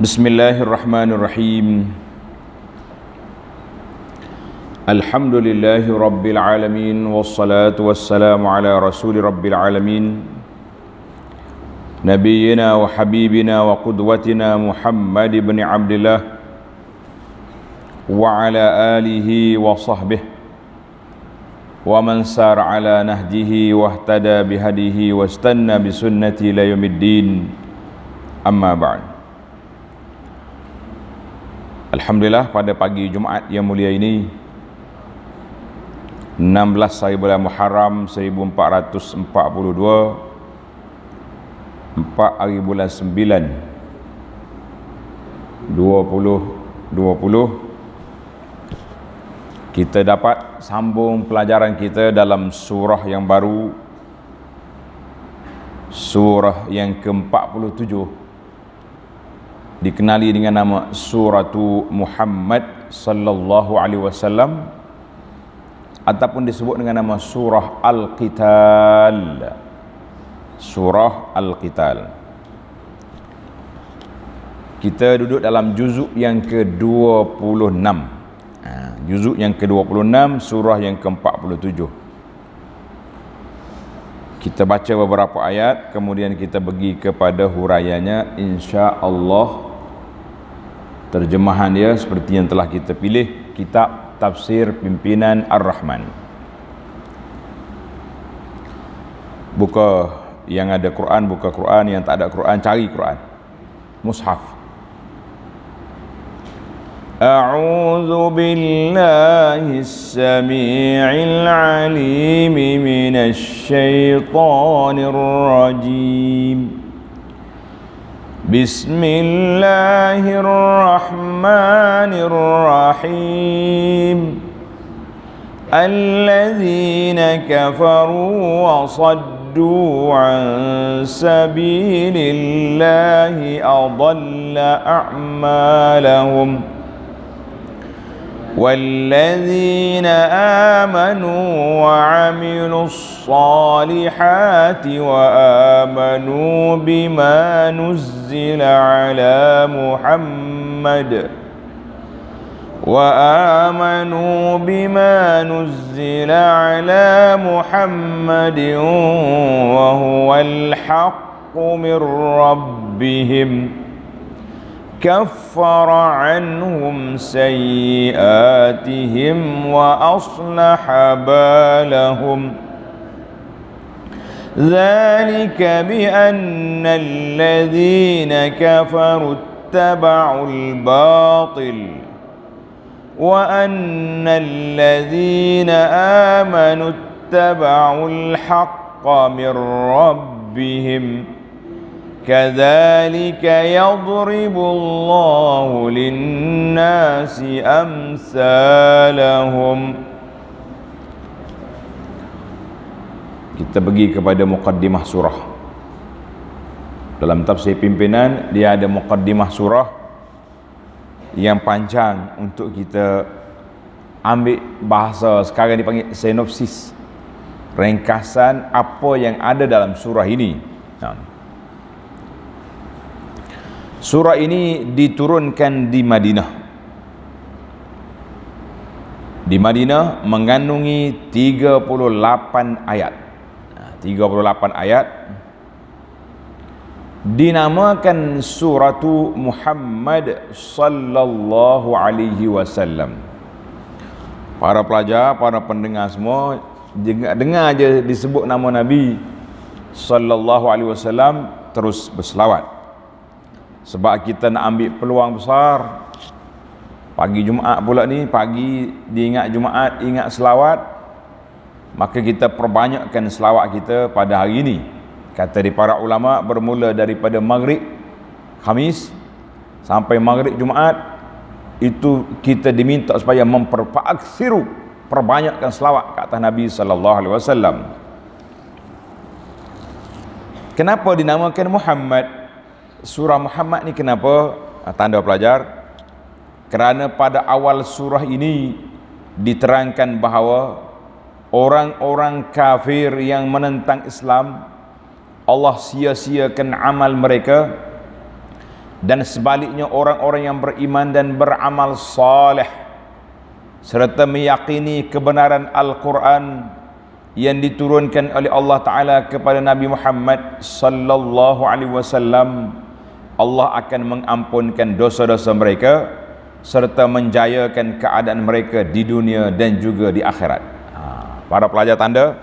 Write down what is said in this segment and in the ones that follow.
Bismillahirrahmanirrahim. Alhamdulillahi rabbil alamin, wassalatu wassalamu ala rasuli rabbil alamin, nabiyyina wa habibina wa qudwatina Muhammad ibn Abdillah wa ala alihi wa sahbihi wa man sara ala nahjihi wa ihtada bihadihi wa istanna bisunnati ila yaumiddin. Amma ba'd. Alhamdulillah, pada pagi Jumaat yang mulia ini 16 hari bulan Muharram 1442, 4 hari bulan 9 2020, kita dapat sambung pelajaran kita dalam surah yang baru, surah yang ke-47, dikenali dengan nama Suratu Muhammad sallallahu alaihi wasallam, ataupun disebut dengan nama Surah Al-Qital. Surah Al-Qital. Kita duduk dalam juzuk yang ke-26. Juzuk yang ke-26, surah yang ke-47. Kita baca beberapa ayat, kemudian kita pergi kepada huraiannya, insya-Allah. Terjemahan dia seperti yang telah kita pilih, kitab Tafsir Pimpinan Ar-Rahman. Buka yang ada Quran, buka Quran. Yang tak ada Quran, cari Quran, mushaf. A'udzu billahis samii'il 'aliim minasy syaithaanir rajiim. Bismillahirrahmanirrahim. Alladzina kafaru wa saddu an sabilillahi adalla a'malahum. والذين آمنوا وعملوا الصالحات وآمنوا بما نزل على محمد وهو الحق من ربهم كفر عنهم سيئاتهم وأصلح بالهم ذلك بأن الذين كفروا اتبعوا الباطل وأن الذين آمنوا اتبعوا الحق من ربهم كذلك يضرب الله للناس أمثالهم. Kita pergi kepada muqaddimah surah. Dalam tafsir pimpinan, dia ada muqaddimah surah yang panjang untuk kita ambil bahasa sekarang dipanggil sinopsis, ringkasan apa yang ada dalam surah ini. Surah ini diturunkan di Madinah. Di Madinah mengandungi 38 ayat. 38 ayat. Dinamakan Suratu Muhammad sallallahu alaihi wasallam. Para pelajar, para pendengar semua, dengar aja disebut nama Nabi sallallahu alaihi wasallam, terus berselawat. Sebab kita nak ambil peluang besar. Pagi Jumaat pula ni, pagi diingat Jumaat, ingat selawat, maka kita perbanyakkan selawat kita pada hari ini. Kata di para ulama, bermula daripada maghrib Khamis sampai maghrib Jumaat, itu kita diminta supaya perbanyakkan selawat ke atas Nabi sallallahu alaihi wasallam. Kenapa dinamakan Muhammad? Surah Muhammad ni kenapa? Tanda pelajar, kerana pada awal surah ini diterangkan bahawa orang-orang kafir yang menentang Islam, Allah sia-siakan amal mereka dan sebaliknya orang-orang yang beriman dan beramal saleh serta meyakini kebenaran Al-Quran yang diturunkan oleh Allah Ta'ala kepada Nabi Muhammad sallallahu alaihi wasallam, Allah akan mengampunkan dosa-dosa mereka serta menjayakan keadaan mereka di dunia dan juga di akhirat. Para pelajar tanda,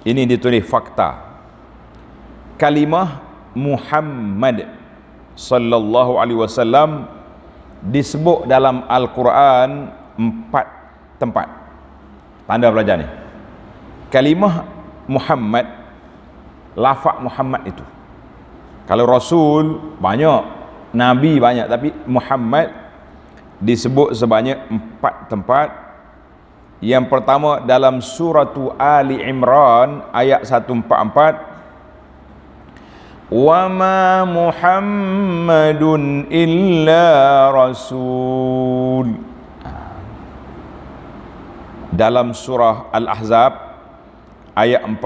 ini ditulis fakta. Kalimah Muhammad sallallahu alaihi wasallam disebut dalam Al-Quran 4 tempat. Tanda pelajar ni. Kalimah Muhammad, lafaz Muhammad itu. Kalau Rasul banyak, Nabi banyak, tapi Muhammad disebut sebanyak 4 tempat. Yang pertama dalam surah Ali Imran ayat 144, wa ma Muhammadun illa rasul. Dalam surah Al-Ahzab ayat 40,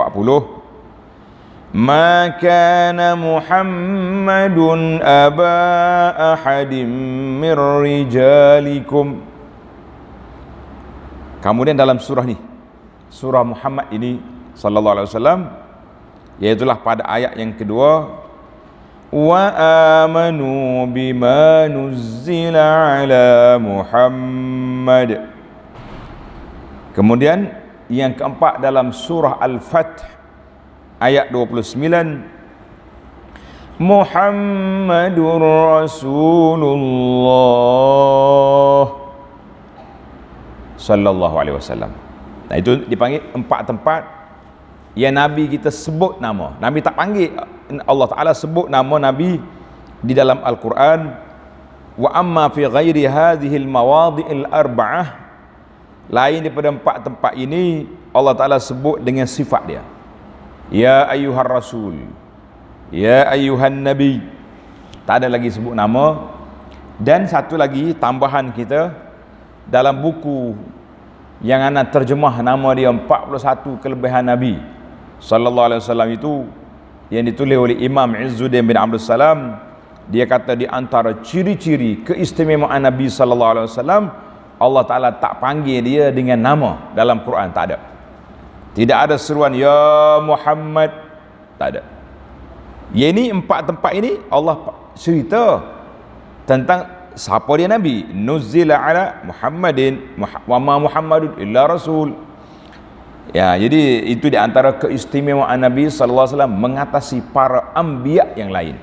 ma kana Muhammadun aba ahadin min rijalikum. Kemudian dalam surah ni, surah Muhammad ini sallallahu alaihi wasallam, iaitulah pada ayat yang kedua, wa amanu bima nuzzila ala Muhammad. Kemudian yang keempat dalam surah Al-Fath ayat 29, Muhammadur Rasulullah sallallahu alaihi wasallam. Nah, itu dipanggil 4 tempat yang Nabi kita sebut nama. Nabi tak panggil, Allah Ta'ala sebut nama Nabi di dalam Al-Quran. Wa amma fi ghairi hadhil mawadhi'il arba'ah, lain daripada 4 tempat ini Allah Ta'ala sebut dengan sifat dia. Ya ayyuhar rasul, ya ayyuhan nabi. Tak ada lagi sebut nama. Dan satu lagi tambahan kita, dalam buku yang ana terjemah nama dia 41 kelebihan Nabi sallallahu alaihi wasallam itu, yang ditulis oleh Imam Izzuddin bin Abdul Salam, dia kata di antara ciri-ciri keistimewaan Nabi sallallahu alaihi wasallam, Allah Ta'ala tak panggil dia dengan nama dalam Quran, tak ada. Tidak ada seruan ya Muhammad, tak ada. Yang ini 4 tempat ini Allah cerita tentang siapa dia Nabi. Nuzzila ala Muhammadin wa ma Muhammadun illa rasul. Ya, jadi itu di antara keistimewaan Nabi sallallahu alaihi wasallam mengatasi para anbiya yang lain.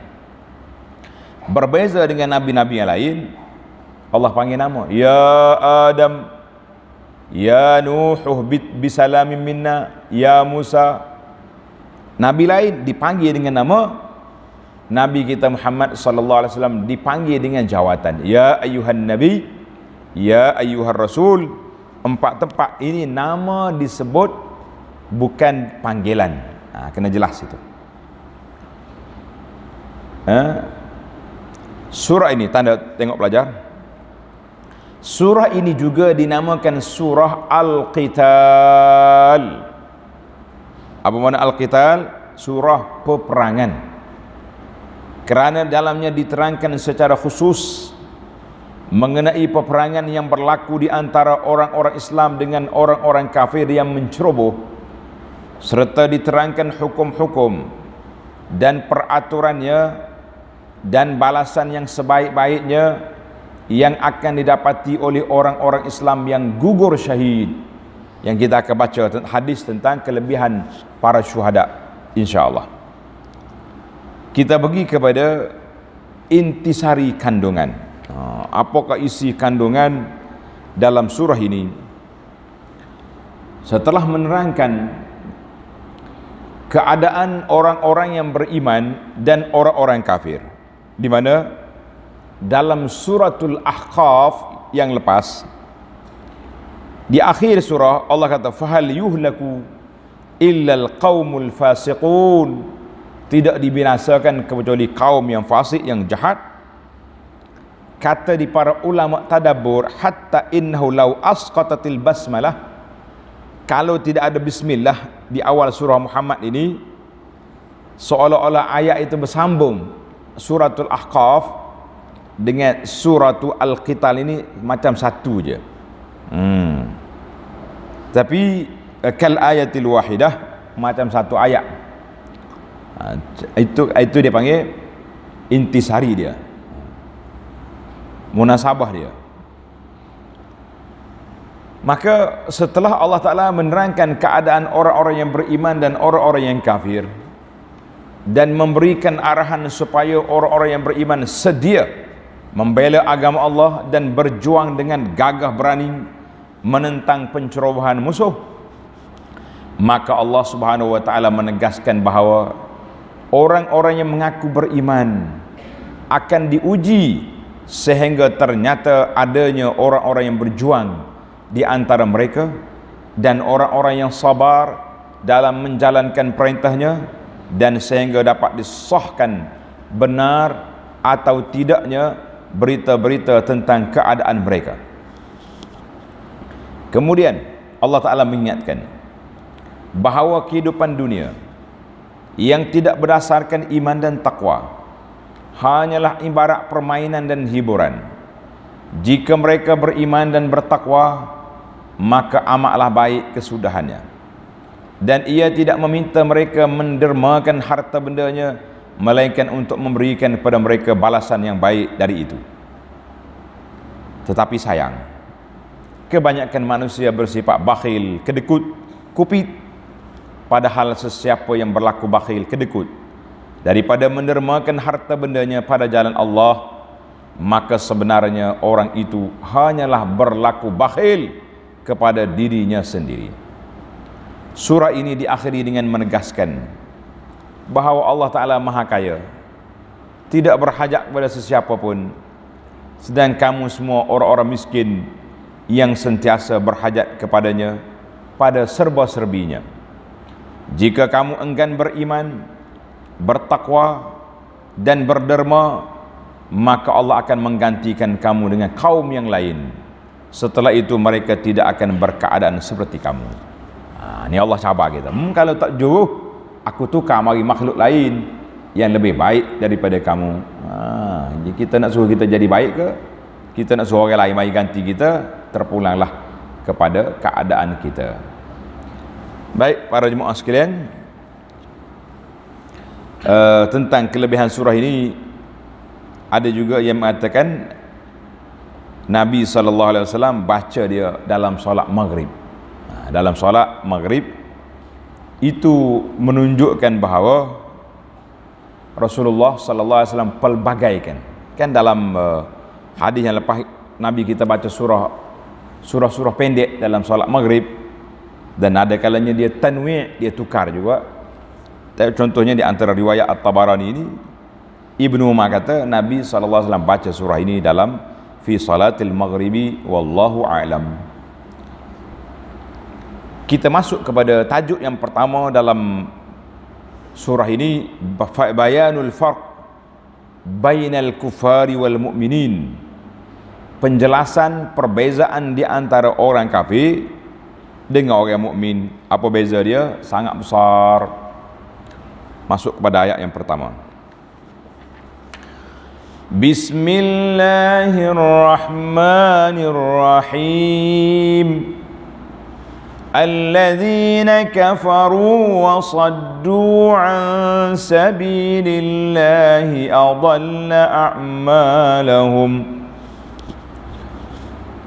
Berbeza dengan nabi-nabi yang lain, Allah panggil nama. Ya Adam, ya Nuh bisalamin minna, ya Musa. Nabi lain dipanggil dengan nama, Nabi kita Muhammad sallallahu alaihi wasallam dipanggil dengan jawatan. Ya ayyuhan nabi, ya ayyuhar rasul. 4 tempat ini nama disebut, bukan panggilan. Kena jelas itu. Surah ini, tanda tengok pelajar, surah ini juga dinamakan surah Al-Qital. Apa makna Al-Qital? Surah peperangan. Kerana dalamnya diterangkan secara khusus mengenai peperangan yang berlaku di antara orang-orang Islam dengan orang-orang kafir yang menceroboh, serta diterangkan hukum-hukum dan peraturannya dan balasan yang sebaik-baiknya yang akan didapati oleh orang-orang Islam yang gugur syahid, yang kita akan baca hadis tentang kelebihan para syuhada insya-Allah. Kita pergi kepada intisari kandungan. Apakah isi kandungan dalam surah ini? Setelah menerangkan keadaan orang-orang yang beriman dan orang-orang kafir, di mana dalam suratul Ahqaf yang lepas, di akhir surah Allah kata fahal yuhlaku illal qaumul fasiqun, tidak dibinasakan kecuali kaum yang fasik, yang jahat. Kata di para ulama tadabbur, hatta innahu law asqatatil basmalah, kalau tidak ada bismillah di awal surah Muhammad ini, seolah-olah ayat itu bersambung suratul Ahqaf, dengan suratu Al-Qital ini macam satu je. Tapi kal ayatil wahidah, macam satu ayat. Itu dia panggil intisari dia, munasabah dia. Maka setelah Allah Ta'ala menerangkan keadaan orang-orang yang beriman dan orang-orang yang kafir, dan memberikan arahan supaya orang-orang yang beriman sedia membela agama Allah dan berjuang dengan gagah berani menentang pencerobohan musuh, maka Allah Subhanahu wa Ta'ala menegaskan bahawa orang-orang yang mengaku beriman akan diuji sehingga ternyata adanya orang-orang yang berjuang di antara mereka, dan orang-orang yang sabar dalam menjalankan perintahnya, dan sehingga dapat disahkan benar atau tidaknya berita-berita tentang keadaan mereka. Kemudian Allah Ta'ala mengingatkan bahawa kehidupan dunia yang tidak berdasarkan iman dan taqwa hanyalah ibarat permainan dan hiburan. Jika mereka beriman dan bertakwa, maka amatlah baik kesudahannya, dan ia tidak meminta mereka mendermakan harta bendanya, melainkan untuk memberikan kepada mereka balasan yang baik dari itu. Tetapi sayang, kebanyakan manusia bersifat bakhil, kedekut, kupit. Padahal sesiapa yang berlaku bakhil, kedekut daripada mendermakan harta bendanya pada jalan Allah, maka sebenarnya orang itu hanyalah berlaku bakhil kepada dirinya sendiri. Surah ini diakhiri dengan menegaskan bahawa Allah Ta'ala Maha Kaya, tidak berhajat kepada sesiapa pun, sedang kamu semua orang-orang miskin yang sentiasa berhajat kepadanya pada serba-serbinya. Jika kamu enggan beriman, bertakwa dan berderma, maka Allah akan menggantikan kamu dengan kaum yang lain. Setelah itu mereka tidak akan berkeadaan seperti kamu. Ini Allah cabar kita. Kalau tak jauh, aku tukar mari makhluk lain yang lebih baik daripada kamu. Jadi kita nak suruh kita jadi baik ke? Kita nak suruh orang lain mari ganti kita? Terpulanglah kepada keadaan kita. Baik para jemaah sekalian, tentang kelebihan surah ini ada juga yang mengatakan Nabi SAW baca dia dalam solat maghrib. Dalam solat maghrib itu menunjukkan bahawa Rasulullah SAW pelbagaikan. Kan dalam hadis yang lepas Nabi kita baca surah pendek dalam solat maghrib, dan ada kalanya dia tanwi', dia tukar juga. Contohnya di antara riwayat At-Tabarani ini, Ibnu Umar kata Nabi SAW baca surah ini dalam fi salatil maghribi wallahu a'lam. Kita masuk kepada tajuk yang pertama dalam surah ini, bayanul farq bainal kufari wal mu'minin. Penjelasan perbezaan di antara orang kafir dengan orang mukmin. Apa beza dia? Sangat besar. Masuk kepada ayat yang pertama. Bismillahirrahmanirrahim. Alladzina kafaru wa saddu an sabilillahi adalla a'malahum.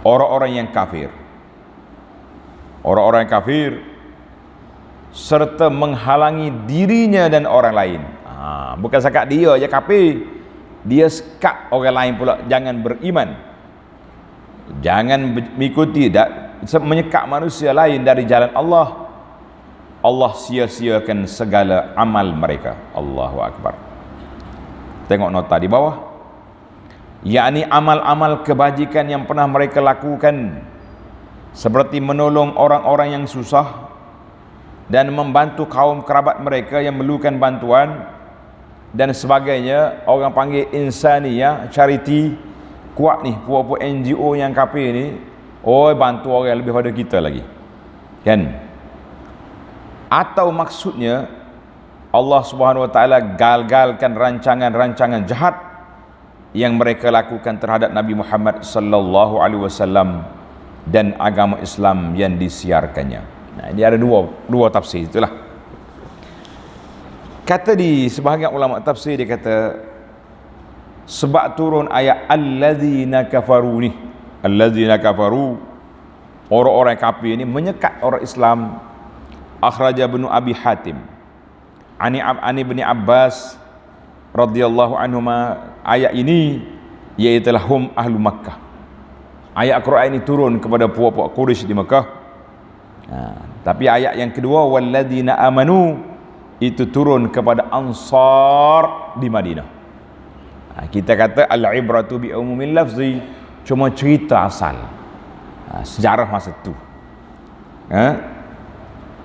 Orang-orang yang kafir, orang-orang kafir serta menghalangi dirinya dan orang lain. Bukan sekat dia je kafir, dia sekat orang lain pula jangan beriman, jangan mengikuti, menyekat manusia lain dari jalan Allah. Allah sia-siakan segala amal mereka. Allahu Akbar. Tengok nota di bawah, yakni amal-amal kebajikan yang pernah mereka lakukan, seperti menolong orang-orang yang susah dan membantu kaum kerabat mereka yang memerlukan bantuan dan sebagainya. Orang panggil insaniyah, charity. Kuat ni puak-puak NGO yang kafir ni, bantu orang lebih pada kita lagi, kan? Atau maksudnya Allah Subhanahu Wa Taala gagalkan rancangan-rancangan jahat yang mereka lakukan terhadap Nabi Muhammad sallallahu alaihi wasallam dan agama Islam yang disiarkannya. Nah, ini ada dua tafsir itulah. Kata di sebahagian ulama tafsir, dia kata sebab turun ayat allazina kafaru ni, allazina kafaru, orang-orang kafir ini menyekat orang Islam. Akhraja Ibnu Abi Hatim ani Ibni Abbas radhiyallahu anhuma, ayat ini iaitu hum ahlu Makkah. Ayat Quran ini turun kepada puak-puak Quraisy di Makkah. Tapi ayat yang kedua walladzina amanu itu turun kepada Ansar di Madinah. Kita kata al-ibratu bi umumil lafzi, cuma cerita asal, sejarah masa tu.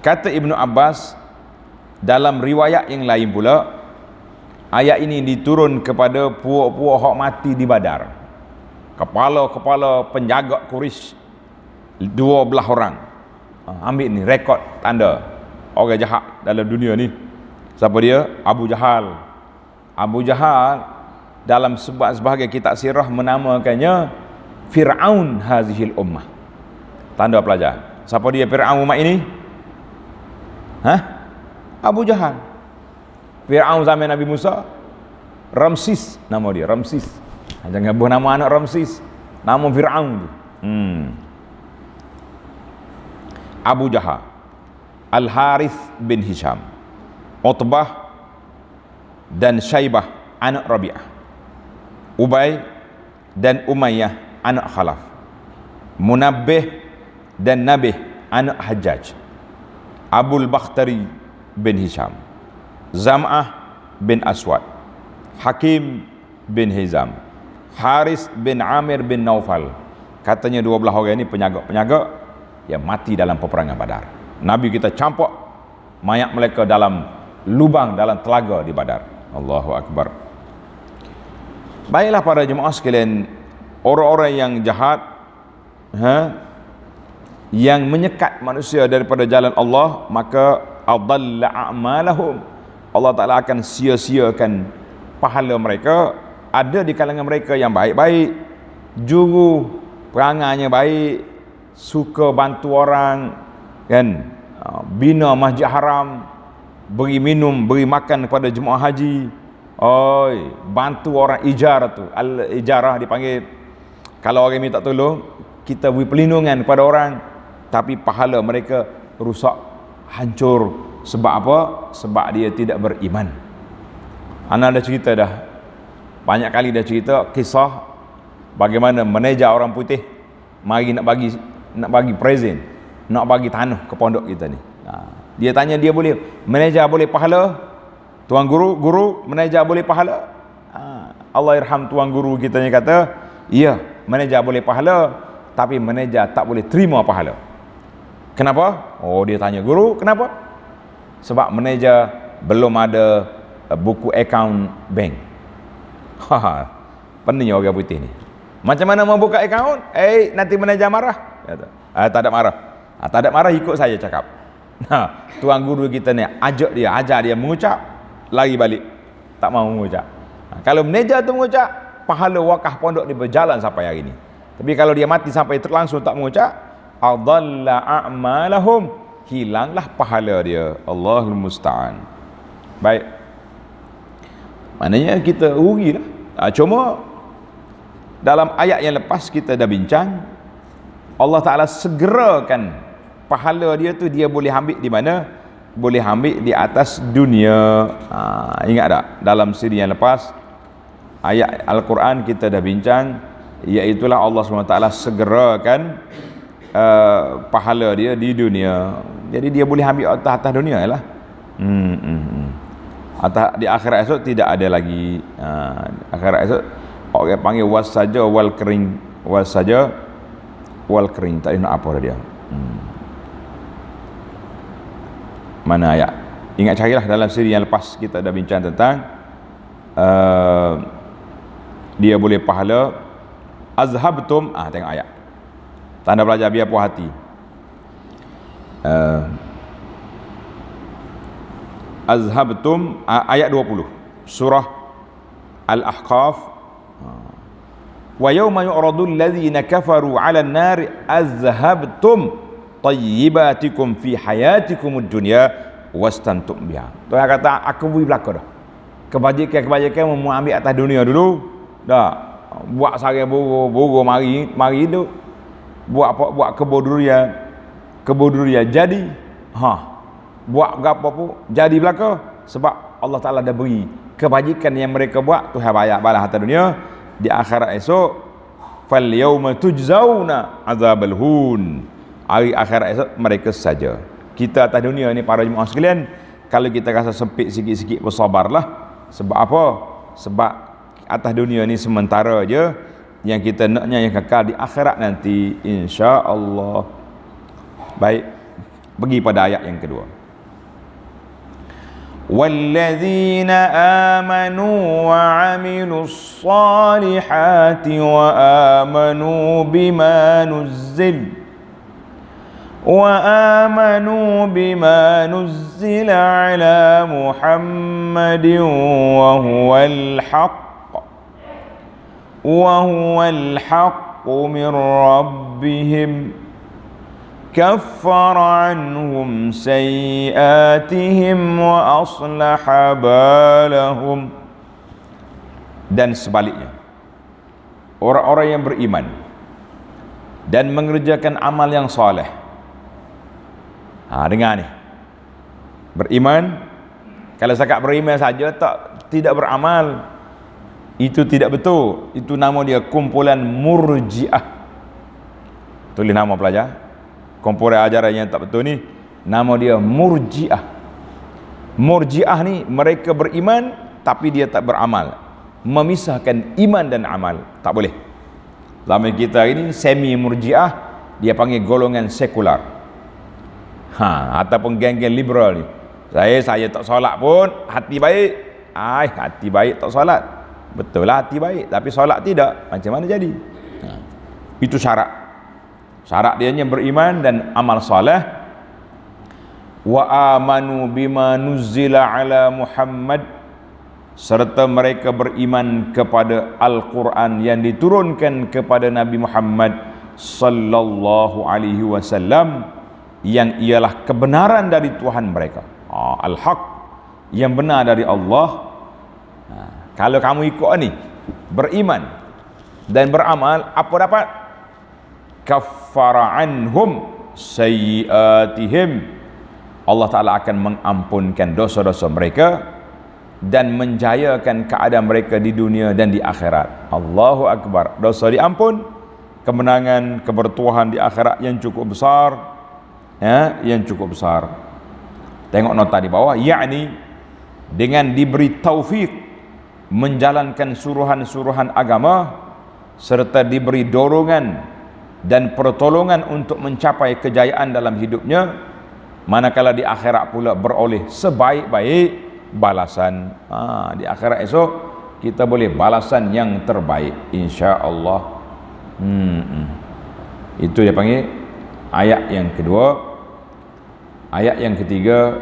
Kata Ibnu Abbas dalam riwayat yang lain pula, ayat ini diturun kepada puak-puak hak mati di Badar. Kepala-kepala penjaga Quraisy 12 orang. Ambil ni rekod tanda orang jahat dalam dunia ni. Siapa dia? Abu Jahal. Abu Jahal dalam sebahagian kitab sirah menamakannya Fir'aun hazihil ummah. Tanda pelajar. Siapa dia Fir'aun umat ini? Abu Jahal. Fir'aun zaman Nabi Musa, Ramsis nama dia, Ramsis. Jangan buat nama anak Ramsis, nama Fir'aun tu. Abu Jahal, Al-Harith bin Hisham, Utbah dan Syaibah anak Rabi'ah, Ubay dan Umayyah anak Khalaf, Munabbih dan Nabih anak Hajjaj, Abul Bakhtari bin Hisham, Zam'ah bin Aswad, Hakim bin Hizam, Haris bin Amir bin Naufal. Katanya 12 orang ini penyaga-penyaga yang mati dalam peperangan Badar. Nabi kita campak mayat mereka dalam lubang, dalam telaga di Badar. Allahu Akbar. Baiklah para jemaah sekalian, orang-orang yang jahat, yang menyekat manusia daripada jalan Allah, maka adalla a'malahum, Allah Ta'ala akan sia-siakan pahala mereka. Ada di kalangan mereka yang baik-baik, juru perangainya baik, suka bantu orang, kan, bina masjid haram, beri minum, beri makan kepada jemaah haji, bantu orang ijarah tu, al-ijarah dipanggil. Kalau orang minta tolong, kita beri perlindungan kepada orang, tapi pahala mereka rusak, hancur. Sebab apa? Sebab dia tidak beriman. Ana dah cerita dah, banyak kali dah cerita kisah bagaimana manajer orang putih mari nak bagi present, nak bagi tanah ke pondok kita ni. Dia tanya, dia boleh, manajer boleh pahala? Tuan guru manajer boleh pahala? Allah irham tuan guru kita ni kata, ya, manajer boleh pahala, tapi manajer tak boleh terima pahala. Kenapa? Dia tanya, guru kenapa? Sebab manajer belum ada buku akaun bank. Pentingnya orang putih ni. Macam mana mau buka akaun? Nanti manajer marah. Tak ada marah. Tak ada marah, ikut saya cakap. Tuan guru kita ni ajar dia mengucap, lari balik, tak mau mengucap. Kalau manajer tu mengucap, pahala wakaf pondok ni berjalan sampai hari ni. Tapi kalau dia mati sampai terlangsung tak mengucap, adalla a'malahum, hilanglah pahala dia. Allahul musta'an. Baik, maknanya kita rugilah. Cuma dalam ayat yang lepas kita dah bincang, Allah Ta'ala segerakan pahala dia tu, dia boleh ambil di mana? Boleh ambil di atas dunia. Ingat tak? Dalam siri yang lepas, ayat Al-Quran kita dah bincang, iaitulah Allah SWT segerakan pahala dia di dunia. Jadi dia boleh ambil atas dunia lah. Di akhirat esok tidak ada lagi. Akhirat esok orang panggil was saja wal kering, was saja wal kering, tak nak apa dia. Mana ayat? Ingat carilah dalam siri yang lepas kita dah bincang tentang dia boleh pahala. Azhabtum, tengok ayat. Tanda belajar biar puas hati. Azhabtum, ayat 20 surah Al-Ahqaf. wa yauma yu'radul ladzina kafaru 'alan nari azhabtum tayyibatikum fi hayatikumud dunya wastantum biha. Tuhan kata aku beri belaka dah. Kebajikan mau ambil atas dunia dulu. Dah. Buat sari buru mari tu. Buat kebun durian jadi. Buat berapa pun jadi belaka sebab Allah Taala dah beri kebajikan yang mereka buat Tuhan bayar balas atas dunia. Di akhirat esok fal yauma tujzauna azabal hun. Hari akhirat esok mereka saja. Kita atas dunia ni para jemaah sekalian, kalau kita rasa sempit sikit-sikit bersabarlah. Sebab apa? Sebab atas dunia ni sementara je. Yang kita naknya yang kekal di akhirat nanti, insya-Allah. Baik, pergi pada ayat yang kedua. وَالَّذِينَ آمَنُوا وَعَمِلُوا الصَّالِحَاتِ وَآمَنُوا بِمَا نُزِّلَ عَلَى مُحَمَّدٍ وَهُوَ الْحَقُّ مِنْ رَبِّهِمْ كفر عنهم سيئاتهم وأصلح بالهم. Dan sebaliknya, orang-orang yang beriman dan mengerjakan amal yang soleh. Dengar ni, beriman, kalau cakap beriman saja tidak beramal, itu tidak betul. Itu nama dia kumpulan murjiah. Tulis nama pelajar. Kumpulan ajaran yang tak betul ni nama dia murjiah. Murjiah ni mereka beriman tapi dia tak beramal, memisahkan iman dan amal. Tak boleh. Zaman kita ini semi murjiah, dia panggil golongan sekular. Ataupun geng-geng liberal ni. Saya tak solat pun hati baik. Hati baik tak solat. Betul lah hati baik tapi solat tidak. Macam mana jadi? Itu syarat. Syarat dia beriman dan amal soleh. Wa amanu bima nuzzila ala Muhammad, serta mereka beriman kepada Al-Quran yang diturunkan kepada Nabi Muhammad sallallahu alaihi wasallam, yang ialah kebenaran dari Tuhan mereka. Al-Haq, yang benar dari Allah. Kalau kamu ikut ni, beriman dan beramal, apa dapat? Kaffara anhum sayyiatihim. Allah Ta'ala akan mengampunkan dosa-dosa mereka dan menjayakan keadaan mereka di dunia dan di akhirat. Allahu Akbar. Dosa diampun, kemenangan, kebertuahan di akhirat yang cukup besar, yang cukup besar. Tengok nota di bawah, yakni dengan diberi taufik menjalankan suruhan-suruhan agama serta diberi dorongan dan pertolongan untuk mencapai kejayaan dalam hidupnya, manakala di akhirat pula beroleh sebaik-baik balasan. Di akhirat esok kita boleh balasan yang terbaik, insya-Allah. Itu dia panggil ayat yang kedua. Ayat yang ketiga,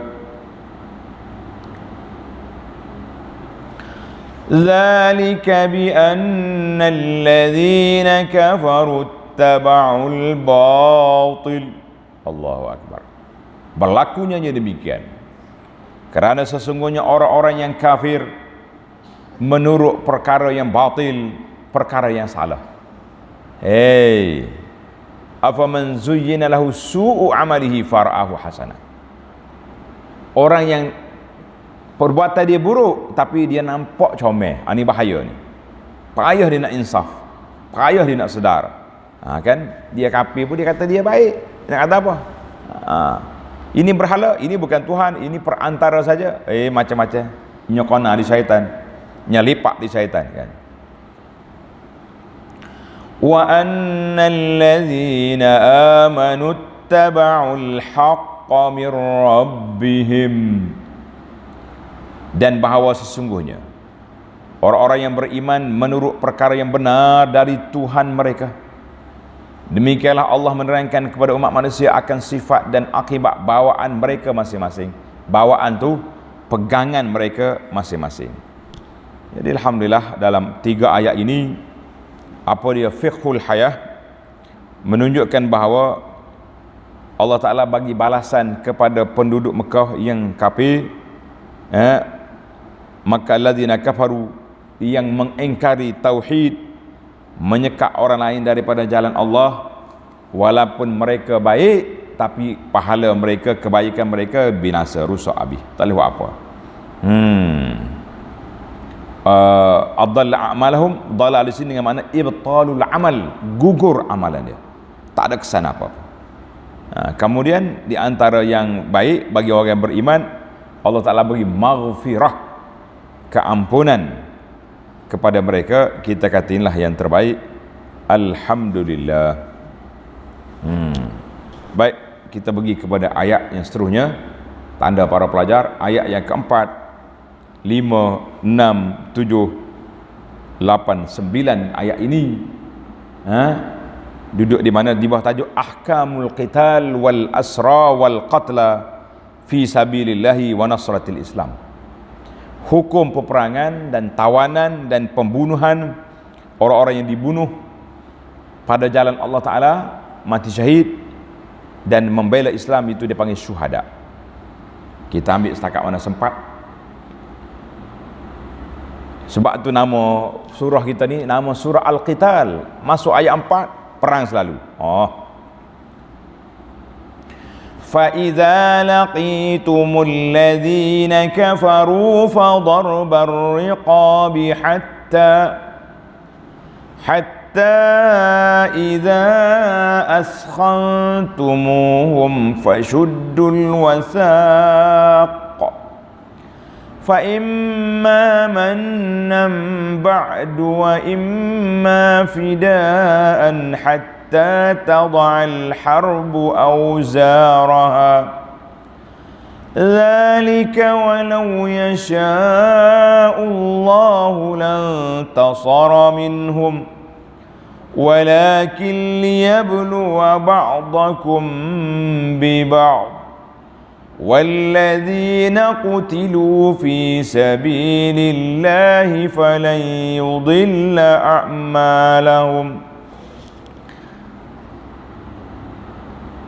zalika bi anna alladhina kafaru taba'ul batil. Allahu Akbar. Berlakunya demikian kerana sesungguhnya orang-orang yang kafir menurut perkara yang batil, perkara yang salah. Afaman zuyyina lahu su'u amalihi fara'ahu hasanah. Orang yang perbuatan dia buruk tapi dia nampak comel, ini bahaya ni. Payah dia nak insaf, payah dia nak sedar. Kan dia kafir pun dia kata dia baik, nak kata apa? Ini berhala, ini bukan Tuhan, ini perantara saja. Macam-macam nyokona di syaitan, nyelipak di syaitan kan. Wa annal ladzina amanu taba'ul haqqa mir rabbihim, dan bahawa sesungguhnya orang-orang yang beriman menurut perkara yang benar dari Tuhan mereka. Demikianlah Allah menerangkan kepada umat manusia akan sifat dan akibat bawaan mereka masing-masing. Bawaan tu pegangan mereka masing-masing. Jadi alhamdulillah dalam 3 ayat ini apa dia, fiqhul hayah, menunjukkan bahawa Allah Ta'ala bagi balasan kepada penduduk Mekah yang kafir, maka alladzina kafaru, yang mengingkari tauhid, menyekat orang lain daripada jalan Allah, walaupun mereka baik, tapi pahala mereka, kebaikan mereka binasa, rusak habis, tak boleh buat apa. Adalla a'malahum, dhalal di sini dengan makna ibtalul amal, gugur amalan dia, tak ada kesan apa-apa. Kemudian di antara yang baik bagi orang yang beriman, Allah Ta'ala beri maghfirah, keampunan kepada mereka. Kita kata inilah yang terbaik. Alhamdulillah. Baik, kita pergi kepada ayat yang seterusnya. Tanda para pelajar, ayat yang keempat, 5, 6, 7, 8, 9 ayat ini duduk di mana? Di bawah tajuk ahkamul qital wal asra wal qatla fi sabilillahi wa nasratil Islam. Hukum peperangan dan tawanan dan pembunuhan orang-orang yang dibunuh pada jalan Allah Ta'ala, mati syahid, dan membela Islam, itu dipanggil syuhada. Kita ambil setakat mana sempat. Sebab tu nama surah kita ni nama surah Al-Qital. Masuk ayat 4, perang selalu. فَإِذَا لَقِيتُمُ الَّذِينَ كَفَرُوا فَضَرْبَ الرِّقَابِ حَتَّى إِذَا أَثْخَنْتُمُوهُمْ فَشُدُّوا الْوَثَاقَ فَإِمَّا مَنًّا بَعْدُ وَإِمَّا فِدَاءً حَتَّى تَضَعَ الْحَرْبُ أَوْزَارَهَا ذَلِكَ وَلَوْ يَشَاءُ اللَّهُ لَانتَصَرَ مِنْهُمْ وَلَكِنْ لِيَبْلُوَ بَعْضَكُمْ بِبَعْضٍ وَالَّذِينَ قُتِلُوا فِي سَبِيلِ اللَّهِ فَلَنْ يُضِلَّ أَعْمَالَهُمْ.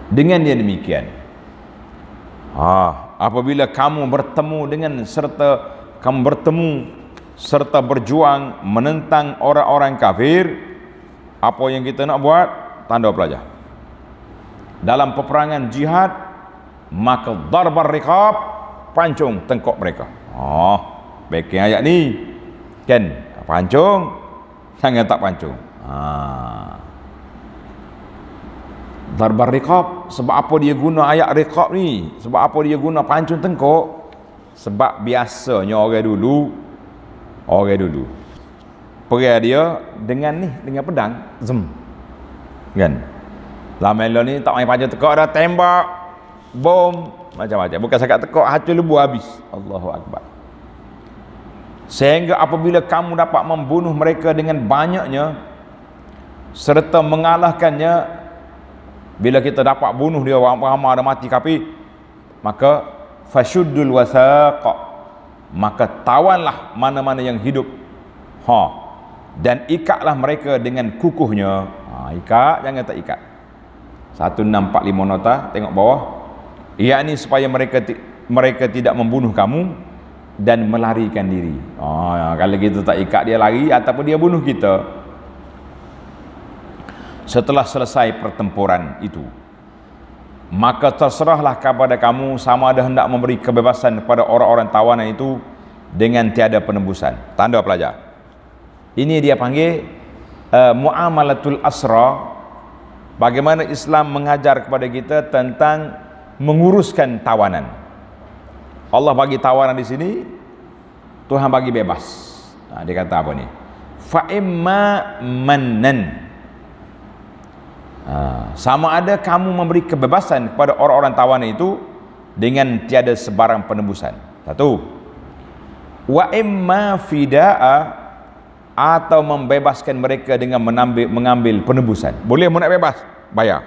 Dengan yang demikian, apabila kamu bertemu serta berjuang menentang orang-orang kafir, apa yang kita nak buat? Tanda pelajar dalam peperangan jihad, maka darbar riqab, pancung tengkok mereka. Backing ayat ni kan, pancung, jangan tak pancung. Darbar riqab, sebab apa dia guna ayat riqab ni? Sebab apa dia guna pancung tengkok? Sebab biasanya orang dulu perang dia dengan pedang, kan. Lama-lama ni tak main pancung tengkok dah, tembak, bom, macam-macam. Bukan sakat tekuk, hacur lebu habis. Allahu Akbar. Sehingga apabila kamu dapat membunuh mereka dengan banyaknya serta mengalahkannya, bila kita dapat bunuh dia, orang ramai dah mati kafir, maka fashuddul wasaq, maka tawanlah mana-mana yang hidup, dan ikatlah mereka dengan kukuhnya. Ikat, jangan tak ikat. 1645 nota, tengok bawah. Yakni supaya mereka tidak membunuh kamu dan melarikan diri. Kalau kita tak ikat, dia lari ataupun dia bunuh kita. Setelah selesai pertempuran itu, maka terserahlah kepada kamu sama ada hendak memberi kebebasan kepada orang-orang tawanan itu dengan tiada penembusan. Tanda pelajar, ini dia panggil muamalatul asra. Bagaimana Islam mengajar kepada kita tentang menguruskan tawanan. Allah bagi tawanan di sini, Tuhan bagi bebas. Dia kata apa ni? Fa imma mannan. Sama ada kamu memberi kebebasan kepada orang-orang tawanan itu dengan tiada sebarang penembusan. Satu. Wa imma fida'a, atau membebaskan mereka dengan mengambil penebusan. Boleh mau nak bebas, bayar.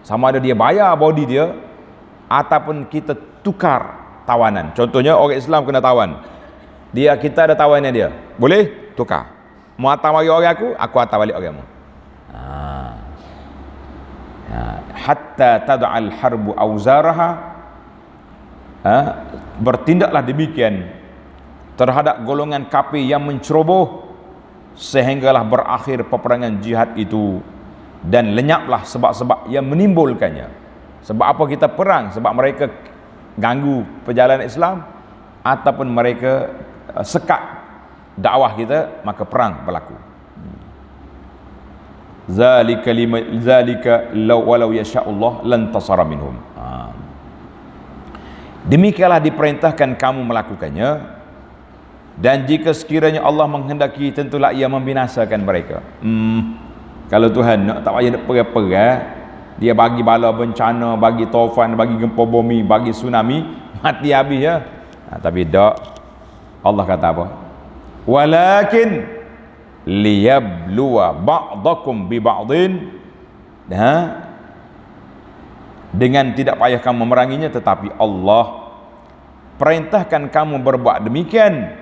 Sama ada dia bayar body dia ataupun kita tukar tawanan. Contohnya orang Islam kena tawan, kita ada tawanan dia, boleh tukar. Mau atas bagi orang aku atas balik orang mu. Hatta tad'al harbu auzaraha, bertindaklah demikian terhadap golongan kafir yang menceroboh sehinggalah berakhir peperangan jihad itu dan lenyaplah sebab-sebab yang menimbulkannya. Sebab apa kita perang? Sebab mereka ganggu perjalanan Islam ataupun mereka sekat dakwah kita, maka perang berlaku. Zalika law walau yasha'ullah lan tasara minhum. Demikianlah diperintahkan kamu melakukannya, dan jika sekiranya Allah menghendaki tentulah ia membinasakan mereka. Kalau Tuhan nak tak payah nak perang, dia bagi bala bencana, bagi taufan, bagi gempa bumi, bagi tsunami, mati habis ya. Tapi tak, Allah kata apa? Walakin liyabluwa ba'dakum bi ba'din, dengan tidak payah kamu memeranginya, tetapi Allah perintahkan kamu berbuat demikian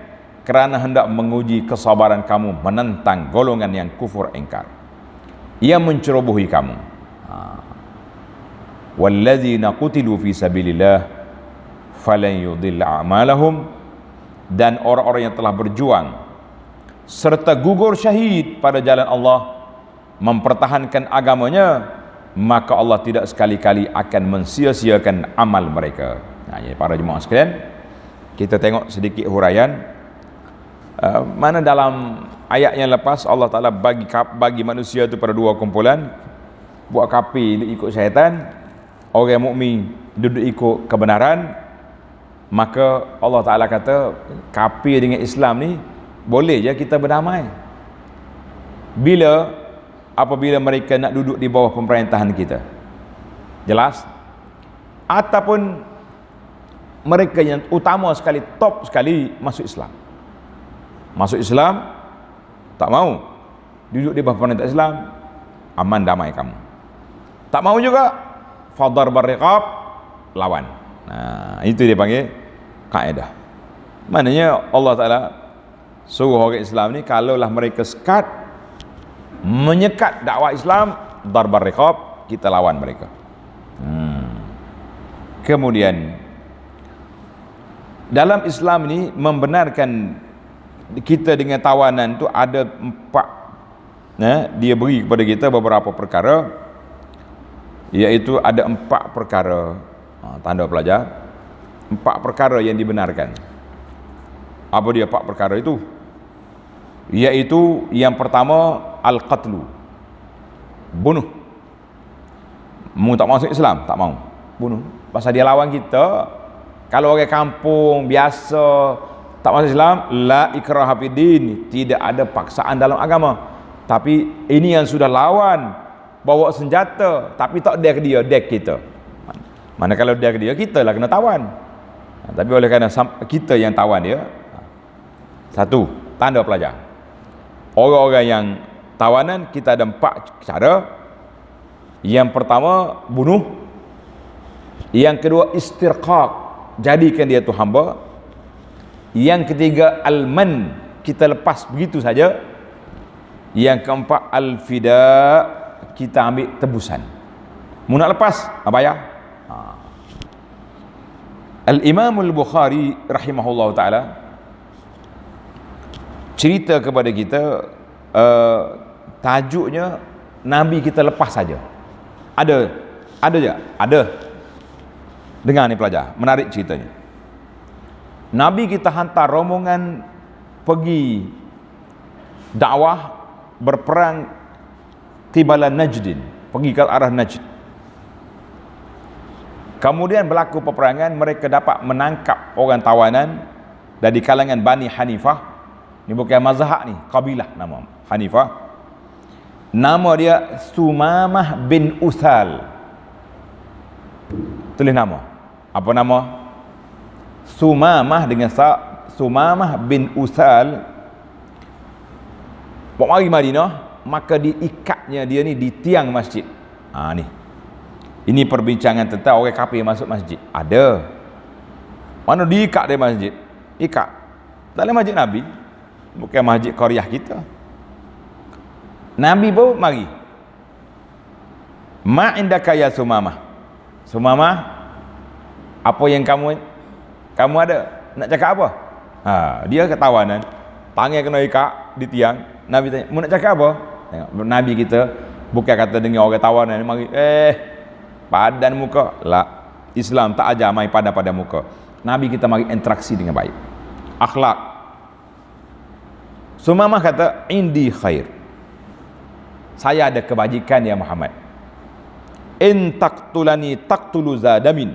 kerana hendak menguji kesabaran kamu menentang golongan yang kufur ingkar, yang mencerobohi kamu. Walladzina qutilu fi sabilillah falan yudilla a'malahum, dan orang-orang yang telah berjuang serta gugur syahid pada jalan Allah mempertahankan agamanya, maka Allah tidak sekali-kali akan mensia-siakan amal mereka. Jadi para jemaah sekalian, kita tengok sedikit huraian mana dalam ayat yang lepas Allah Ta'ala bagi manusia itu pada dua kumpulan. Buat kafir ikut syaitan, orang mukmin duduk ikut kebenaran. Maka Allah Ta'ala kata kafir dengan Islam ni boleh je kita berdamai apabila mereka nak duduk di bawah pemerintahan kita, jelas. Ataupun mereka yang utama sekali, top sekali, masuk Islam tak mau duduk di bawah pemerintahan Islam, aman damai kamu. Tak mau juga fadar barriqab, lawan. Itu dia panggil kaedah. Maknanya Allah Ta'ala suruh orang Islam ni, kalaulah mereka menyekat dakwah Islam, darbar riqab, kita lawan mereka. Kemudian dalam Islam ni membenarkan kita dengan tawanan tu ada 4, dia beri kepada kita beberapa perkara, iaitu ada 4 perkara. Tanda pelajar, 4 perkara yang dibenarkan. Apa dia 4 perkara itu? Iaitu yang pertama, al-qatlu, bunuh. Mu tak masuk Islam, tak mau bunuh, pasal dia lawan kita. Kalau orang kampung biasa tak masuk Islam, la ikraha fiddin, tidak ada paksaan dalam agama. Tapi ini yang sudah lawan, bawa senjata, tapi tak dek dia, dek kita. Mana kalau dek dia, kita lah kena tawan. Tapi oleh kerana kita yang tawan dia, satu, tanda pelajar. Orang-orang yang tawanan, kita ada 4 cara. Yang pertama, bunuh. Yang kedua, istirqaq, jadikan dia tu hamba. Yang ketiga, al-man, kita lepas begitu saja. Yang keempat, al-fida, kita ambil tebusan. Mu nak lepas, bayar. Al-Imam Al-Bukhari rahimahullah ta'ala cerita kepada kita, tajuknya Nabi kita lepas saja. Ada je? Ada. Dengar ni pelajar, menarik ceritanya. Nabi kita hantar rombongan pergi dakwah, berperang Tibala Najdin, pergi ke arah Najd. Kemudian berlaku peperangan, mereka dapat menangkap orang tawanan dari kalangan Bani Hanifah. Ni bukan mazhab ni, kabilah nama Hanifah. Nama dia Sumamah bin Uthal. Tulis nama. Apa nama? Sumamah dengan Sumamah bin Uthal. Bawa mari Madinah, maka diikatnya dia ni di tiang masjid. Ni. Ini perbincangan tentang orang kafir masuk masjid. Ada. Mana diikat di masjid? Ikat. Dalam masjid Nabi. Bukan masjid qaryah kita. Nabi pun mari. Ma indaka ya Sumamah. Sumamah, apa yang kamu ada? Nak cakap apa? Dia ketawanan. Tangan kena ikat di tiang. Nabi tanya, "Mu nak cakap apa?" Tengok, Nabi kita bukan kata dengar orang tawanan mari, padan muka. La, Islam tak ajar mai pada muka. Nabi kita mari interaksi dengan baik. Akhlak. Sumamah kata, "Indi khair." Saya ada kebajikan ya Muhammad. In taqtulani taqtulu zadamin.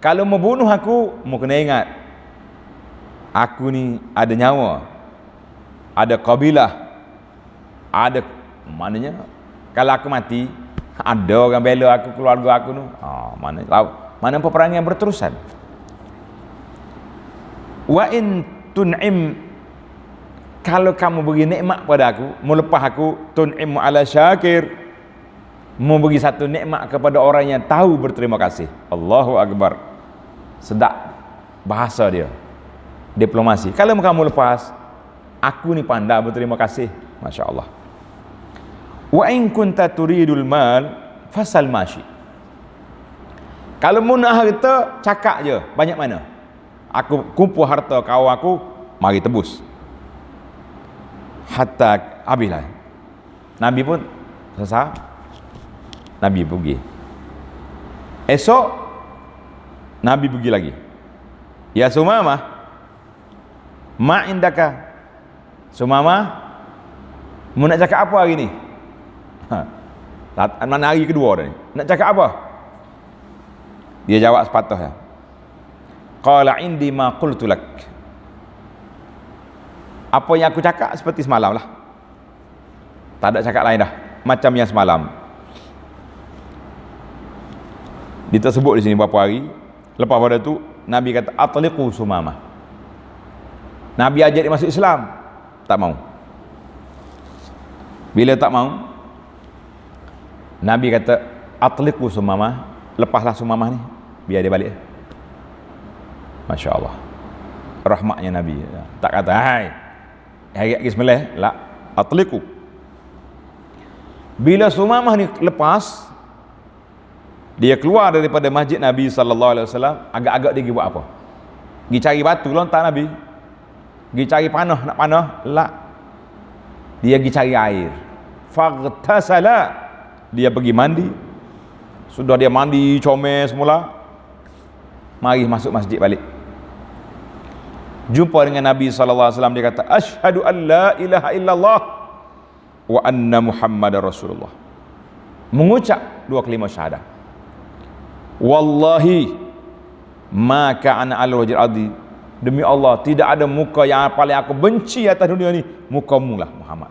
Kalau mau bunuh aku, mau kena ingat aku ni ada nyawa, ada kabilah, ada maknanya kalau aku mati ada orang bela aku, keluarga aku tu. Mana peperangan yang berterusan. Wa in tun'im, kalau kamu beri nikmat pada aku, mau lepas aku, tun'im ala syakir, mau bagi satu nikmat kepada orang yang tahu berterima kasih. Allahu Akbar. Sedap bahasa dia, diplomasi. Kalau kamu lepas aku ni pandai berterima kasih. Masya Allah. Wa in kunta turidul mal fasal mashi. Kalau mu nak harta, cakap je banyak mana. Aku kumpul harta kau aku, mari tebus. Hatta habislah. Nabi pun selesai. Nabi pergi. Esok Nabi pergi lagi. Ya Sumamah, ma indaka. Sumamah, mu nak cakap apa hari ni? Mana hari kedua dah ni? Nak cakap apa? Dia jawab sepatutnya. Qala indi ma qultu lak. Apa yang aku cakap seperti semalam lah. Tak ada cakap lain dah. Macam yang semalam. Dia tersebut di sini beberapa hari. Lepas pada tu Nabi kata atliqu Sumamah. Nabi ajak dia masuk Islam, tak mau. Bila tak mau, Nabi kata atliqu Sumamah, lepaslah Sumamah ni, biar dia balik. Masya Allah, rahmatnya Nabi. Tak kata hai hari sembelih, la, atliqu. Bila Sumamah ni lepas, dia keluar daripada masjid Nabi SAW, agak-agak dia pergi buat apa? Pergi cari batu lontar Nabi, pergi cari panah, nak panah, la, dia pergi cari air. Faghtasala, dia pergi mandi. Sudah dia mandi comel semula, mari masuk masjid balik. Jumpa dengan Nabi SAW, dia kata asyhadu an la ilaha illallah wa anna Muhammadar Rasulullah. Mengucap dua kalimah syahadah. Wallahi ma ka'ana al-wajhil ardi, demi Allah tidak ada muka yang paling aku benci atas dunia ni, mukamu lah Muhammad.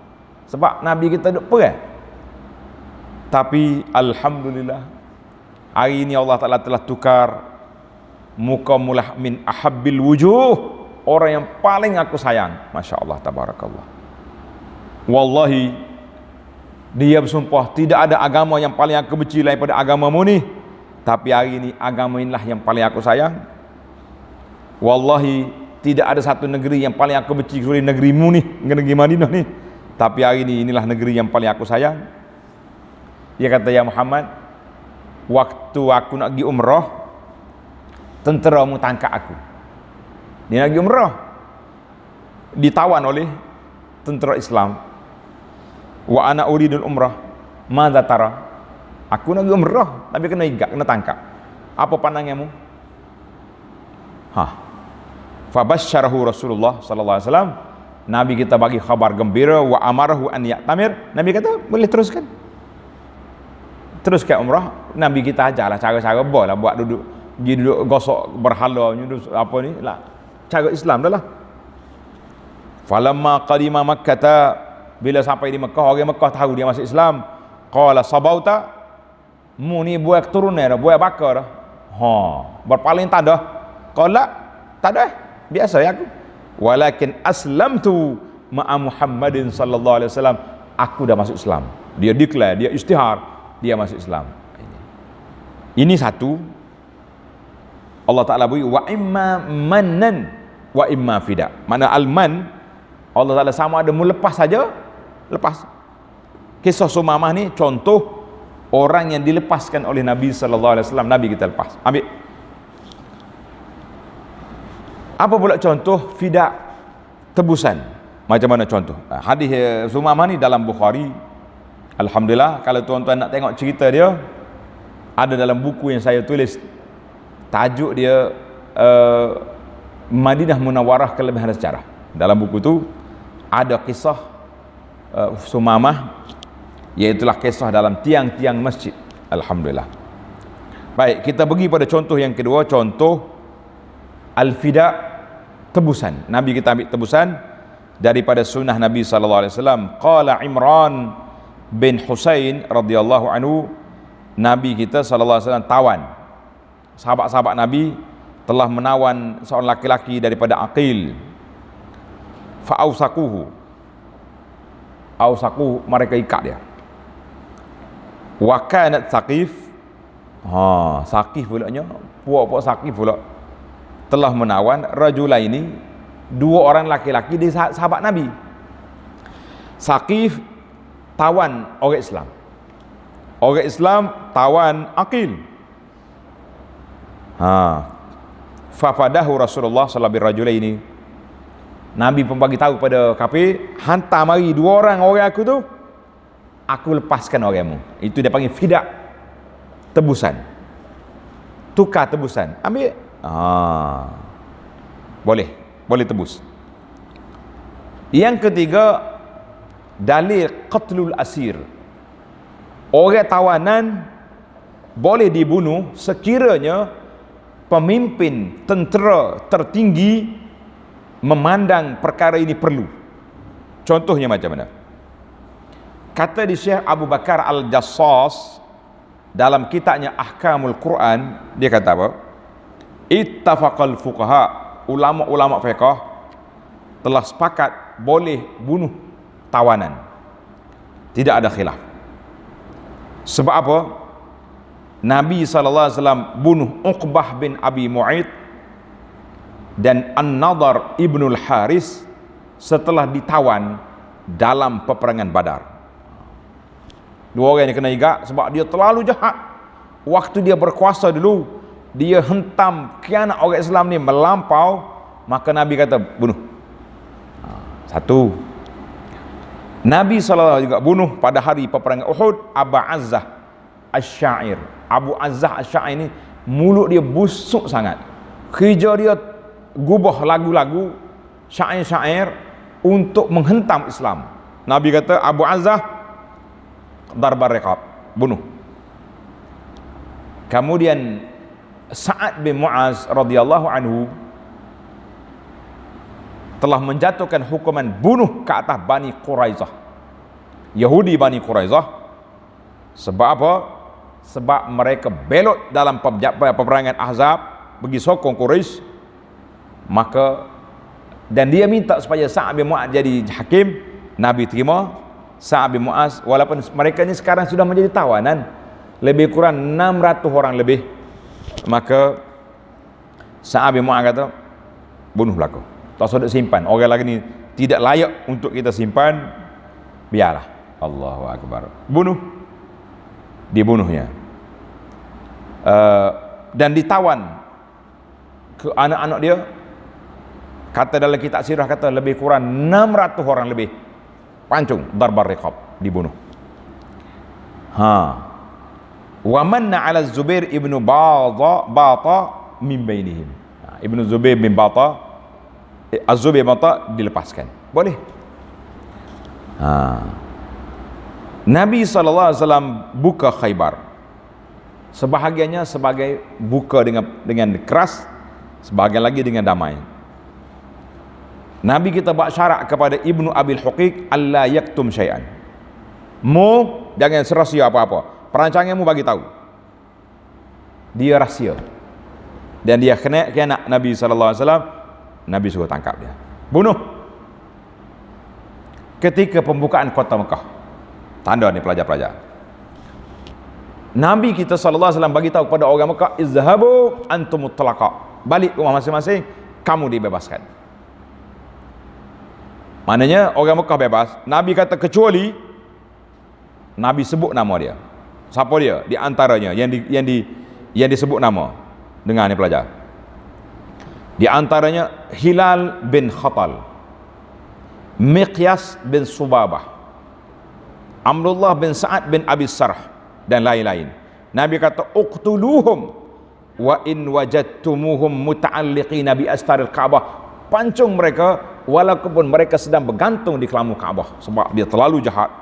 Sebab Nabi kita duk perang. Tapi alhamdulillah hari ini Allah Ta'ala telah tukar, mukamu lah min ahabbil wujuh, orang yang paling aku sayang. Masya Allah, tabarakallah. Wallahi, dia bersumpah tidak ada agama yang paling aku benci daripada agamamu ni, tapi hari ini agama inilah yang paling aku sayang. Wallahi, tidak ada satu negeri yang paling aku benci kecuali negerimu ni, negeri Madinah ni, tapi hari ini inilah negeri yang paling aku sayang. Dia kata, ya Muhammad, waktu aku nak pergi umrah, tenteramu tangkap aku. Dia nak pergi umrah, ditawan oleh tentera Islam. Wa ana uridul umrah, madza tara? Aku nak pergi umrah, tapi kena igat, kena tangkap. Apa pandanganmu? Fabasyarahu Rasulullah sallallahu alaihi wasallam. Nabi kita bagi khabar gembira, wa amarahu an ya'tamir. Nabi kata, boleh teruskan. Teruskan umrah. Nabi kita ajarlah cara-cara boleh buat duduk gosok berhala duduk apa ni lah. Cara Islam dah lah. Falamma qadima Makkah, bila sampai di Mekah, orang Mekah tahu dia masuk Islam. Qala sabauta, mu ni buat keturunan dah, buat bakar dah. Berpaling tak dah. Qala, tak dah. Biasa ya aku. Walakin aslamtu ma'a Muhammadin sallallahu alaihi wasallam. Aku dah masuk Islam. Dia declare, dia istihar, dia masuk Islam. Ini satu. Allah Ta'ala beri wa imma mannan wa imma fida. Mana al-man, Allah Ta'ala sama ada mu lepas saja, lepas. Kisah Sumamah ni contoh orang yang dilepaskan oleh Nabi sallallahu alaihi wasallam. Nabi kita lepas. Ambil. Apa pula contoh fidak, tebusan? Macam mana contoh? Hadis Sumamah ni dalam Bukhari. Alhamdulillah, kalau tuan-tuan nak tengok cerita dia, ada dalam buku yang saya tulis. Tajuk dia Madinah Munawwarah Kelebihan Sejarah. Dalam buku tu ada kisah Sumamah, iaitulah kisah dalam tiang-tiang masjid. Alhamdulillah. Baik, kita pergi pada contoh yang kedua, contoh al-fida, tebusan. Nabi kita ambil tebusan daripada sunnah Nabi sallallahu alaihi wasallam. Qala Imran bin Husain radhiyallahu anhu, Nabi kita sallallahu alaihi wasallam tawan. Sahabat-sahabat Nabi telah menawan seorang laki-laki daripada Aqil. Fa'ausaquhu. Ausaquhu, mereka ikat dia. Wa kanat Saqif. Saqif pulanya, puak-puak Saqif pula telah menawan rajulaini, dua orang laki-laki di sahabat Nabi. Saqif tawan orang Islam. Orang Islam tawan Aqil. Fafadahu Rasulullah sallallahu alaihi rajulaini. Nabi pun bagi tahu pada kafir, hantar mari dua orang aku tu, aku lepaskan orangmu. Itu dia panggil fidak, tebusan. Tukar tebusan. Ambil. Boleh tebus. Yang ketiga, dalil qatlul asir. Orang tawanan boleh dibunuh sekiranya pemimpin tentera tertinggi memandang perkara ini perlu. Contohnya macam mana? Kata di Syekh Abu Bakar Al-Jassas dalam kitabnya Ahkamul Quran, dia kata apa? Ittafaqal fuqaha, ulama-ulama fiqh telah sepakat boleh bunuh tawanan. Tidak ada khilaf. Sebab apa? Nabi SAW bunuh Uqbah bin Abi Mu'aid dan An-Nadar ibnul Haris setelah ditawan dalam peperangan Badar. Dua orang yang kena igak sebab dia terlalu jahat. Waktu dia berkuasa dulu, dia hentam khianat orang Islam ni melampau, maka Nabi kata bunuh. Satu. Nabi SAW juga bunuh pada hari peperangan Uhud Abu Azzah Asy-Sya'ir. Abu Azzah Asy-Sya'ir ni mulut dia busuk sangat. Kerja dia gubah lagu-lagu, syair-syair untuk menghentam Islam. Nabi kata Abu Azzah darbar riqab, bunuh. Kemudian Sa'ad bin Mu'az radhiyallahu anhu telah menjatuhkan hukuman bunuh ke atas Bani Quraizah, Yahudi Bani Quraizah. Sebab apa? Sebab mereka belot dalam peperangan Ahzab, pergi sokong Quraisy. Maka dan dia minta supaya Sa'ad bin Mu'az jadi hakim. Nabi terima. Sa'ad bin Mu'az, walaupun mereka ni sekarang sudah menjadi tawanan, lebih kurang 600 orang lebih, maka Sa'ad bin Mu'az kata bunuhlah kau, tak usah simpan, orang lagi ni tidak layak untuk kita simpan, biarlah. Allahu Akbar. Bunuh. Dibunuhnya. Dan ditawan ke anak-anak dia. Kata dalam kitab sirah, kata lebih kurang 600 orang lebih pancung, darbar riqab, dibunuh. Wa manna 'ala Zubair ibnu Bata min bainihim. Ibnu Zubair bin Bata, Az-Zubair bin Bata dilepaskan. Boleh. Nabi SAW buka Khaybar. Sebahagiannya sebagai buka dengan keras, sebahagian lagi dengan damai. Nabi kita buat syarat kepada Ibnu Abil Huqiq, alla yaktum syai'an. Mu jangan serahsia apa-apa. Perancanganmu bagi tahu. Dia rahsia. Dan dia kena khianat Nabi SAW. Nabi suruh tangkap dia. Bunuh. Ketika pembukaan kota Mekah. Tanda ni pelajar-pelajar. Nabi kita SAW bagi tahu kepada orang Mekah, izhabu antumut talaqa. Balik rumah masing-masing, kamu dibebaskan. Maknanya orang Mekah bebas. Nabi kata kecuali Nabi sebut nama dia. Siapa dia? Di antaranya yang disebut nama. Dengar ni pelajar. Di antaranya Hilal bin Khatal, Miqyas bin Subabah, Amrullah bin Sa'ad bin Abi Sarh dan lain-lain. Nabi kata uqtuluhum wa in wajadtumuhum muta'alliqina bi astaril Ka'bah. Pancung mereka walaupun mereka sedang bergantung di kelambu Kaabah, sebab dia terlalu jahat.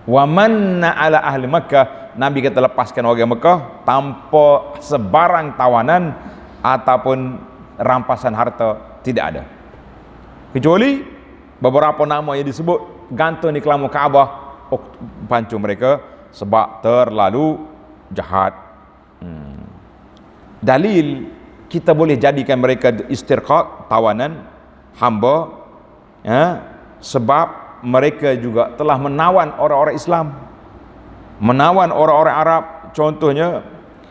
Wa manna ala ahli Makkah, Nabi kata lepaskan orang Mekah tanpa sebarang tawanan ataupun rampasan harta, tidak ada. Kecuali beberapa nama yang disebut gantung di kelambu Kaabah, pancung mereka sebab terlalu jahat. Dalil kita boleh jadikan mereka istirqaq, tawanan, hamba, sebab mereka juga telah menawan orang-orang Islam, menawan orang-orang Arab. Contohnya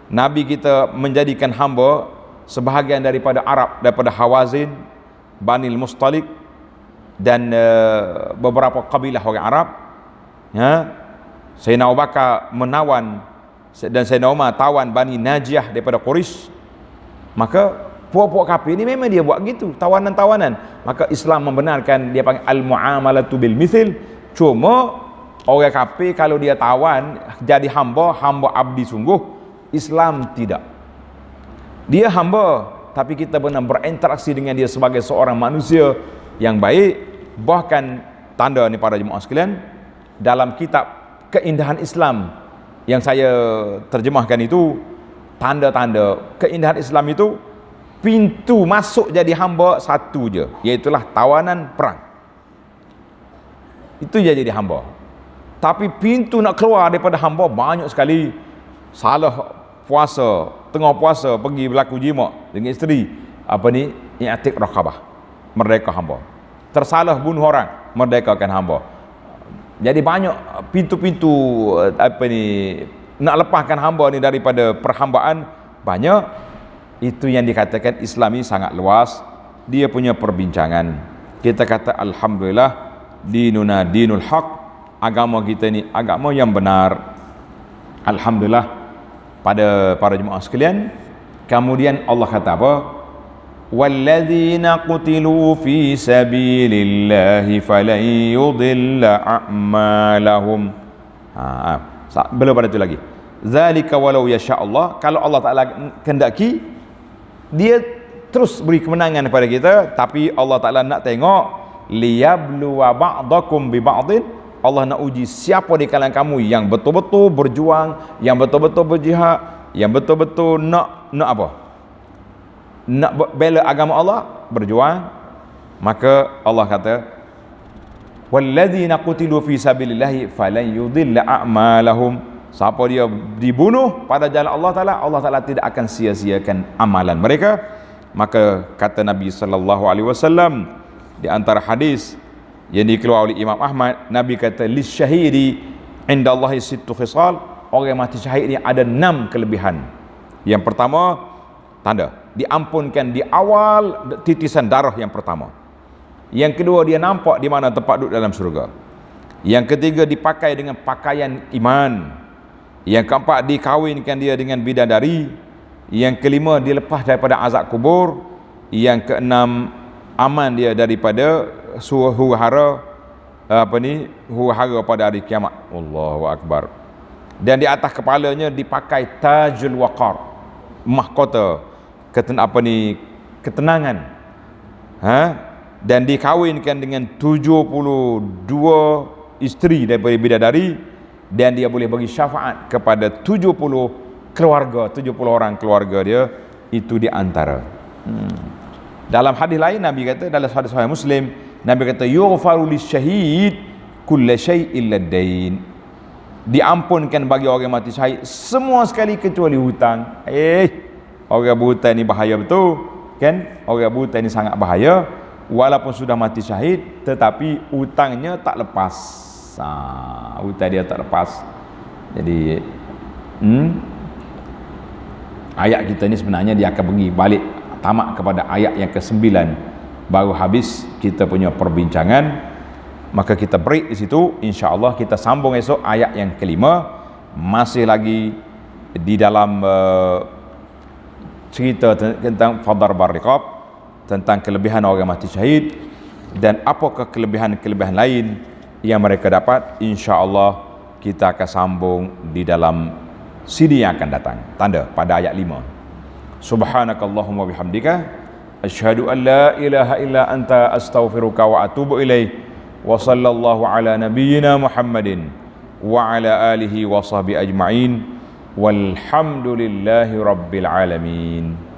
Nabi kita menjadikan hamba sebahagian daripada Arab, daripada Hawazin, Banil Mustalik dan beberapa kabilah orang Arab. Sayyidina Abu Bakar menawan dan Sayyidina Umar tawan Bani Najiyah daripada Quraisy. Maka puak-puak kafir ni memang dia buat gitu, tawanan-tawanan. Maka Islam membenarkan, dia panggil al-muamalatu bil mithil. Cuma orang kafir kalau dia tawan jadi hamba abdi sungguh, Islam tidak. Dia hamba tapi kita benar berinteraksi dengan dia sebagai seorang manusia yang baik. Bahkan tanda ni para jemaah sekalian, dalam kitab Keindahan Islam yang saya terjemahkan itu, tanda-tanda keindahan Islam itu, pintu masuk jadi hamba satu je, iaitulah tawanan perang. Itu je jadi hamba. Tapi pintu nak keluar daripada hamba banyak sekali. Salah puasa, tengah puasa pergi berlaku jima dengan isteri, i'tiq raqabah, merdeka hamba. Tersalah bunuh orang, merdekakan hamba. Jadi banyak pintu-pintu nak lepaskan hamba ni daripada perhambaan, banyak. Itu yang dikatakan Islam ini sangat luas, dia punya perbincangan. Kita kata alhamdulillah, dinuna dinul haq, agama kita ni agama yang benar. Alhamdulillah pada para jemaah sekalian. Kemudian Allah kata apa? Walladzina qutilu fi sabilillahi falan yudilla a'malahum. Belum pada itu lagi. Zalika walau yasha Allah, kalau Allah Ta'ala kehendaki, dia terus beri kemenangan kepada kita. Tapi Allah Ta'ala nak tengok, liyabluwa ba'dakum bi ba'din, Allah nak uji siapa di kalangan kamu yang betul-betul berjuang, yang betul-betul berjihad, yang betul-betul nak apa? Nak bela agama Allah, berjuang. Maka Allah kata, walladzina qutilu fi sabilillahi falan yudilla a'malahum. Siapa dia dibunuh pada jalan Allah Ta'ala, Allah Ta'ala tidak akan sia-siakan amalan mereka. Maka kata Nabi sallallahu alaihi wasallam di antara hadis yang dikeluarkan oleh Imam Ahmad, Nabi kata lisyahidi indallahi sittu khisal, orang yang mati syahid ni ada 6 kelebihan. Yang pertama, tanda diampunkan di awal titisan darah yang pertama. Yang kedua, dia nampak di mana tempat duduk dalam syurga. Yang ketiga, dipakai dengan pakaian iman. Yang keempat, dikawinkan dia dengan bidadari. Yang kelima, dilepas daripada azab kubur. Yang keenam, aman dia daripada huru-hara huru-hara pada hari kiamat. Allahu akbar. Dan di atas kepalanya dipakai tajul waqar, mahkota ketenangan. Dan dikawinkan dengan 72 isteri daripada bidadari, dan dia boleh bagi syafaat kepada 70 keluarga, 70 orang keluarga dia. Itu di antara. Dalam hadis lain Nabi kata, dalam hadis Sahih Muslim, Nabi kata yughfaru lisyahid kullu syai'in ladain. Diampunkan bagi orang mati syahid semua sekali kecuali hutang. Orang berhutang ni bahaya betul, kan? Orang berhutang ni sangat bahaya. Walaupun sudah mati syahid, tetapi hutangnya tak lepas. Hutang dia tak lepas. Jadi ayat kita ni sebenarnya dia akan pergi balik tamat kepada ayat yang ke-9. Baru habis kita punya perbincangan. Maka kita break di situ, insya-Allah kita sambung esok ayat yang kelima, masih lagi di dalam cerita tentang fadar barriqab, tentang kelebihan orang mati syahid dan apakah kelebihan-kelebihan lain yang mereka dapat. Insya-Allah kita akan sambung di dalam CD yang akan datang, tanda pada ayat 5. Subhanakallahumma bihamdika asyhadu an la ilaha illa anta astaghfiruka wa atubu ilaik. Wa sallallahu ala nabiyyina Muhammadin wa ala alihi wa sahbihi ajma'in walhamdulillahi rabbil alamin.